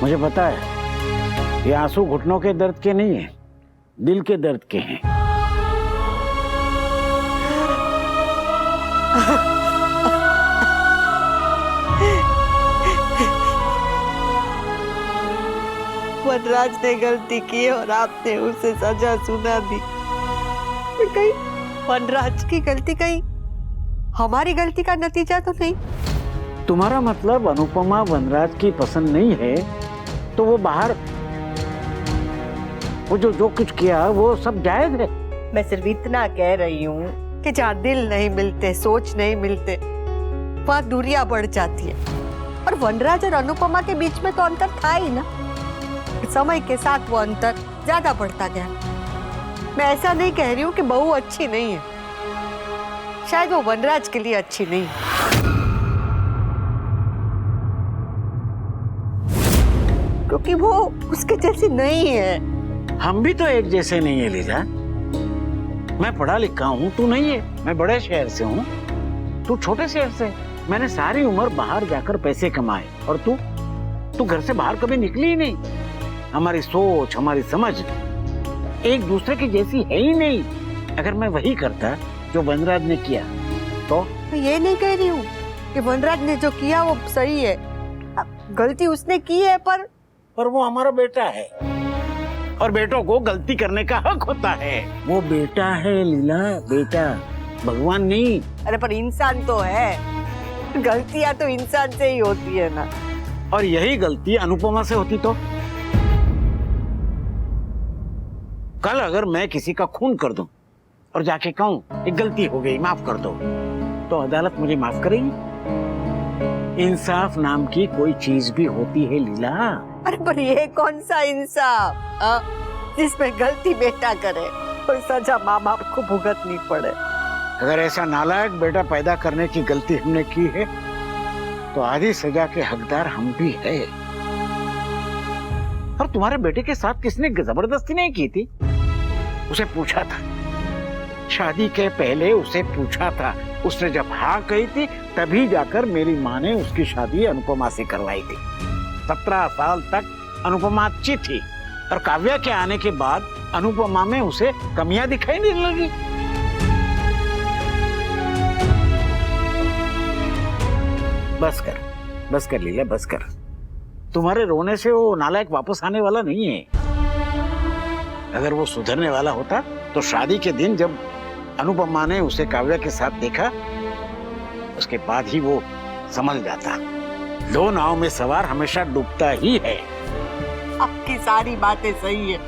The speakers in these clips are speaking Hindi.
मुझे पता है ये आंसू घुटनों के दर्द के नहीं है, दिल के दर्द के हैं। वनराज ने गलती की और आपने उसे सजा सुना दी। कहीं वनराज की गलती कहीं हमारी गलती का नतीजा तो नहीं? तुम्हारा मतलब अनुपमा वनराज की पसंद नहीं है तो वो बाहर वो जो कुछ किया वो सब जायज है। मैं सिर्फ इतना कह रही हूँ कि जहाँ दिल नहीं मिलते, सोच नहीं मिलते, वहाँ दूरियां बढ़ जाती है। और वनराज और अनुपमा के बीच में तो अंतर था ही ना। समय के साथ वो अंतर ज्यादा बढ़ता गया। मैं ऐसा नहीं कह रही हूँ कि बहू अच्छी नहीं है, शायद वो वनराज के लिए अच्छी नहीं है। क्योंकि वो उसके जैसी नहीं है। हम भी तो एक जैसे नहीं है लीजा। मैं पढ़ा लिखा हूँ, तू नहीं है। मैं बड़े शहर से हूँ, तू छोटे शहर से। मैंने सारी उम्र बाहर जाकर पैसे कमाए और तू घर से बाहर कभी निकली ही नहीं। हमारी सोच, हमारी समझ एक दूसरे की जैसी है ही नहीं। अगर मैं वही करता जो वनराज ने किया तो? मैं ये नहीं कह रही हूँ कि वनराज ने जो किया वो सही है। गलती उसने की है पर वो हमारा बेटा है और बेटों को गलती करने का हक होता है। वो बेटा है लीला, बेटा, भगवान नहीं। अरे पर इंसान तो है, गलतियां तो इंसान से ही होती है ना। और यही गलती अनुपमा से होती तो? कल अगर मैं किसी का खून कर दूं और जाके कहूं एक गलती हो गई, माफ कर दो, तो अदालत मुझे माफ करेगी? इंसाफ नाम की कोई चीज भी होती है लीला। अरे पर ये कौन सा इंसाफ जिसमें गलती बेटा करे और सजा माँ बाप को भुगतनी पड़े? अगर ऐसा नालायक बेटा पैदा करने की गलती हमने की है तो आधी सजा के हकदार हम भी है। और तुम्हारे बेटे के साथ किसने जबरदस्ती नहीं की थी? उसे पूछा था, शादी के पहले उसे पूछा था। उसने जब हाँ कही थी तभी जाकर मेरी माँ ने उसकी शादी अनुपमा से करवाई थी। 17 साल तक अनुपमा अच्छी थी और काव्या के आने के बाद अनुपमा में उसे कमियां दिखाई नहीं लगी। बस कर लीला, बस कर। तुम्हारे रोने से वो नालायक वापस आने वाला नहीं है। अगर वो सुधरने वाला होता तो शादी के दिन जब अनुपमा ने उसे काव्या के साथ देखा उसके बाद ही वो संभल जाता। दो नाव में सवार हमेशा डूबता ही है। आपकी सारी बातें सही है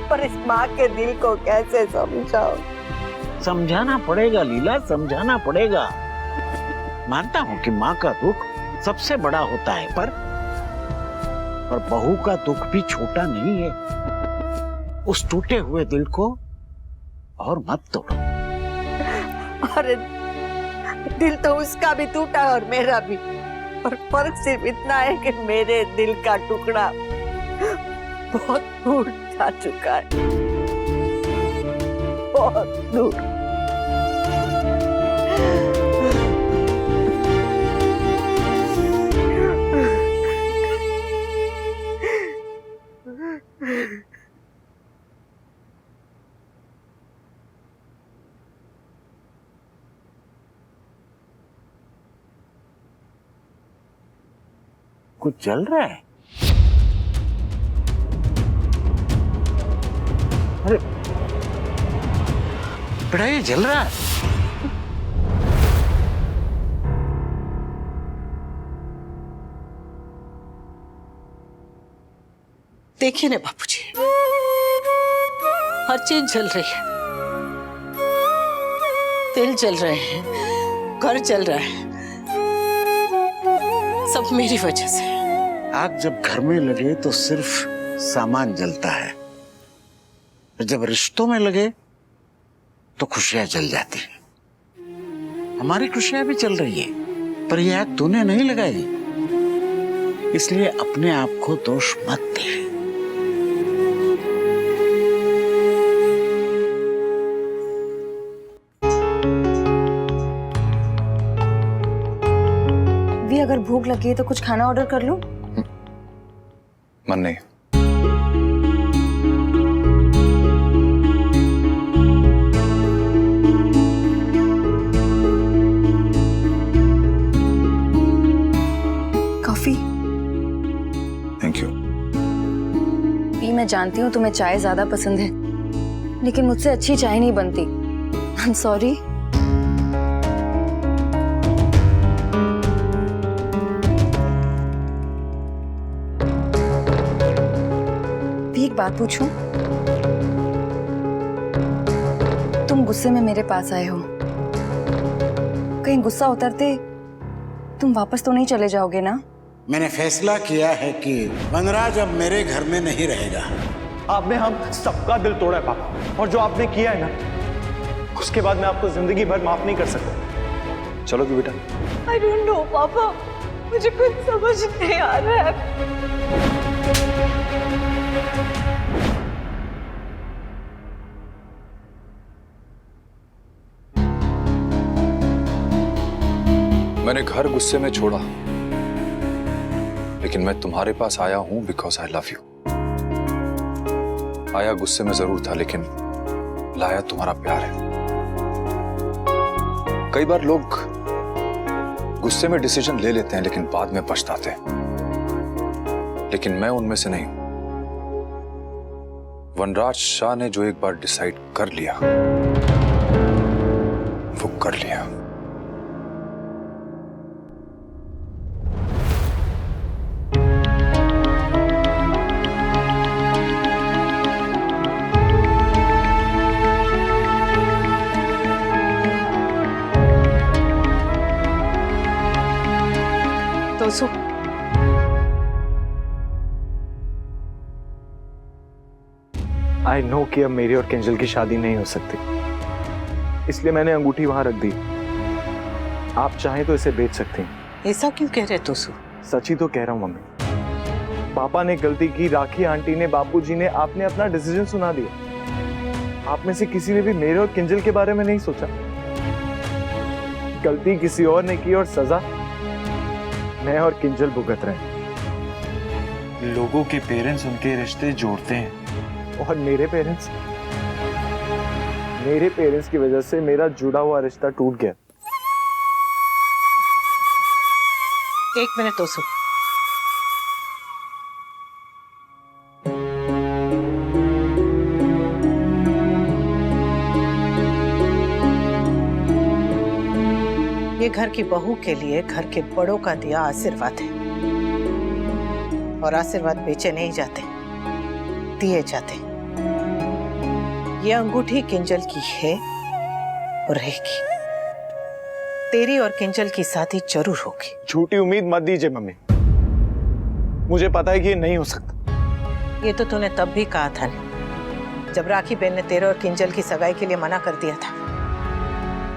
पर इस माँ के दिल को कैसे समझाओ? समझाना पड़ेगा लीला, समझाना पड़ेगा। मानता हूँ कि माँ का दुख सबसे बड़ा होता है पर बहू का दुख भी छोटा नहीं है। उस टूटे हुए दिल को और मत तोड़ो। अरे दिल तो उसका भी टूटा और मेरा भी, और फर्क सिर्फ इतना है कि मेरे दिल का टुकड़ा बहुत दूर जा चुका है, बहुत दूर। कुछ चल रहा है? अरे बेटा ये जल रहा है। देखिए ना बापूजी, हर चीज जल रही है। तेल जल रहे हैं, घर जल रहा है, सब मेरी वजह से। आग जब घर में लगे तो सिर्फ सामान जलता है, जब रिश्तों में लगे तो खुशियां जल जाती हैं। हमारी खुशियां भी चल रही है पर यह आग तूने नहीं लगाई, इसलिए अपने आप को दोष मत दे। भूख लगी है तो कुछ खाना ऑर्डर कर लूं? मन नहीं। Coffee thank you. भी मैं जानती हूँ तुम्हें चाय ज्यादा पसंद है, लेकिन मुझसे अच्छी चाय नहीं बनती। I am sorry. एक बात पूछूं? तुम गुस्से में मेरे पास आए हो, कहीं गुस्सा उतरते तुम वापस तो नहीं चले जाओगे ना? मैंने फैसला किया है कि वनराज अब मेरे घर में नहीं रहेगा। आपने हम सबका दिल तोड़ा है पापा, और जो आपने किया है ना, उसके बाद मैं आपको जिंदगी भर माफ नहीं कर सकता। चलोगी बेटा? आई डोंट नो पापा, मुझे कुछ समझ नहीं आ रहा है। मैंने घर गुस्से में छोड़ा, लेकिन मैं तुम्हारे पास आया हूं बिकॉज आई लव यू। आया गुस्से में जरूर था, लेकिन लाया तुम्हारा प्यार है। कई बार लोग गुस्से में डिसीजन ले लेते हैं लेकिन बाद में पछताते हैं, लेकिन मैं उनमें से नहीं हूं। वनराज शाह ने जो एक बार डिसाइड कर लिया वो कर लिया। तोसु, आई नो कि अब मेरी और किंजल की शादी नहीं हो सकती, इसलिए मैंने अंगूठी वहां रख दी। आप चाहें तो इसे बेच सकती हैं। ऐसा क्यों कह रहे तोसु? सच ही तो कह रहा हूं मम्मी। पापा ने गलती की, राखी आंटी ने, बापूजी ने, आपने अपना डिसीजन सुना दिया। आप में से किसी ने भी मेरे और किंजल के बारे में नहीं सोचा। गलती किसी और ने की और सजा मैं और किंजल भुगत रहे हैं। लोगों के पेरेंट्स उनके रिश्ते जोड़ते हैं, और मेरे पेरेंट्स की वजह से मेरा जुड़ा हुआ रिश्ता टूट गया। एक मिनट तोसु। ये घर की बहू के लिए घर के बड़ों का दिया आशीर्वाद है, और आशीर्वाद बेचे नहीं जाते, दिए जाते। ये अंगूठी किंजल की है और रहेगी। तेरी और किंजल की शादी जरूर होगी। झूठी उम्मीद मत दीजिए मम्मी, मुझे पता है कि ये नहीं हो सकता। ये तो तूने तब भी कहा था ना, जब राखी बहन ने तेरे और किंजल की सगाई के लिए मना कर दिया था,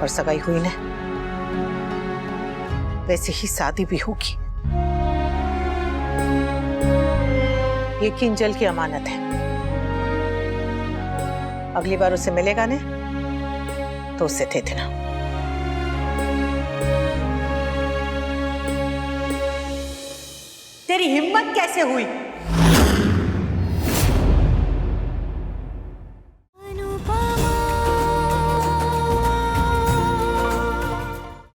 और सगाई हुई ना, वैसे ही शादी भी होगी। ये किंजल की अमानत है। अगली बार उसे मिलेगा ने तो उसे दे देना। तेरी हिम्मत कैसे हुई